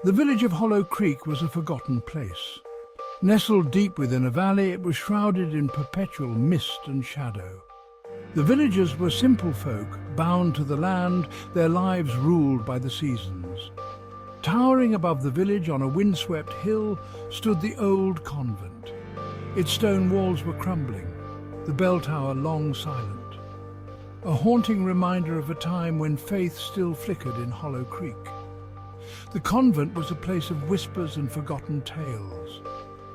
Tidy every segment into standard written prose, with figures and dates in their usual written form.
The village of Hollow Creek was a forgotten place. Nestled deep within a valley, it was shrouded in perpetual mist and shadow. The villagers were simple folk, bound to the land, their lives ruled by the seasons. Towering above the village on a windswept hill stood the old convent. Its stone walls were crumbling, the bell tower long silent. A haunting reminder of a time when faith still flickered in Hollow Creek. The convent was a place of whispers and forgotten tales.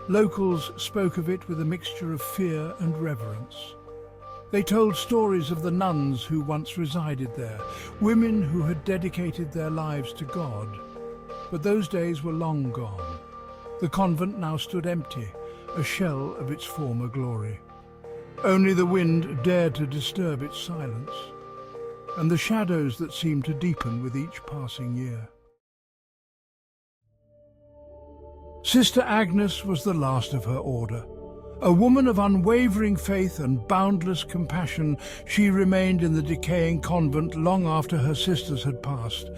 Locals spoke of it with a mixture of fear and reverence. They told stories of the nuns who once resided there, women who had dedicated their lives to God. But those days were long gone. The convent now stood empty, a shell of its former glory. Only the wind dared to disturb its silence, and the shadows that seemed to deepen with each passing year. Sister Agnes was the last of her order. A woman of unwavering faith and boundless compassion, she remained in the decaying convent long after her sisters had passed.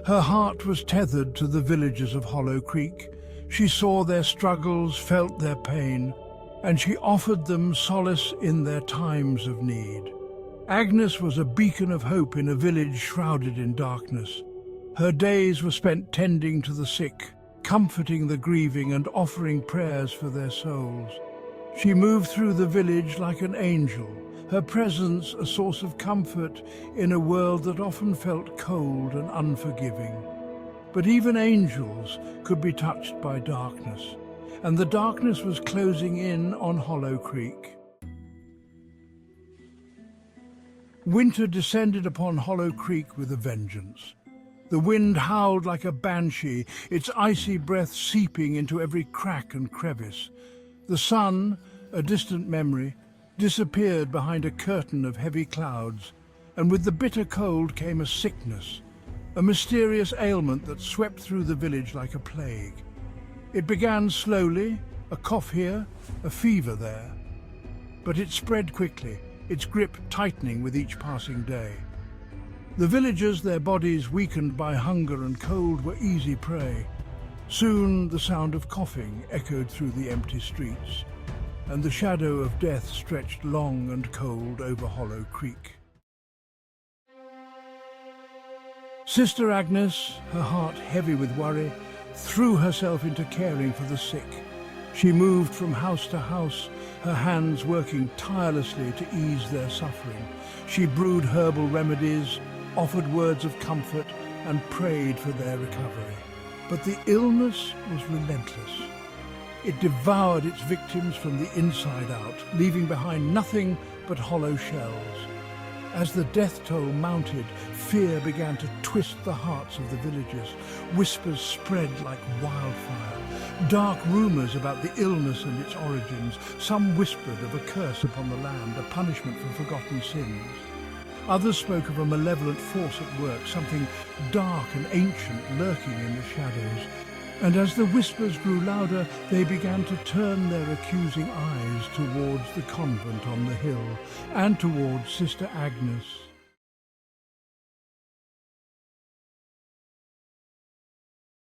Her heart was tethered to the villagers of Hollow Creek. She saw their struggles, felt their pain, and she offered them solace in their times of need. Agnes was a beacon of hope in a village shrouded in darkness. Her days were spent tending to the sick, comforting the grieving and offering prayers for their souls. She moved through the village like an angel, her presence a source of comfort in a world that often felt cold and unforgiving. But even angels could be touched by darkness, and the darkness was closing in on Hollow Creek. Winter descended upon Hollow Creek with a vengeance. The wind howled like a banshee, its icy breath seeping into every crack and crevice. The sun, a distant memory, disappeared behind a curtain of heavy clouds, and with the bitter cold came a sickness, a mysterious ailment that swept through the village like a plague. It began slowly, a cough here, a fever there. But it spread quickly, its grip tightening with each passing day. The villagers, their bodies weakened by hunger and cold, were easy prey. Soon the sound of coughing echoed through the empty streets, and the shadow of death stretched long and cold over Hollow Creek. Sister Agnes, her heart heavy with worry, threw herself into caring for the sick. She moved from house to house, her hands working tirelessly to ease their suffering. She brewed herbal remedies, offered words of comfort, and prayed for their recovery. But the illness was relentless. It devoured its victims from the inside out, leaving behind nothing but hollow shells. As the death toll mounted, fear began to twist the hearts of the villagers. Whispers spread like wildfire. Dark rumors about the illness and its origins. Some whispered of a curse upon the land, a punishment for forgotten sins. Others spoke of a malevolent force at work, something dark and ancient lurking in the shadows. And as the whispers grew louder, they began to turn their accusing eyes towards the convent on the hill and towards Sister Agnes.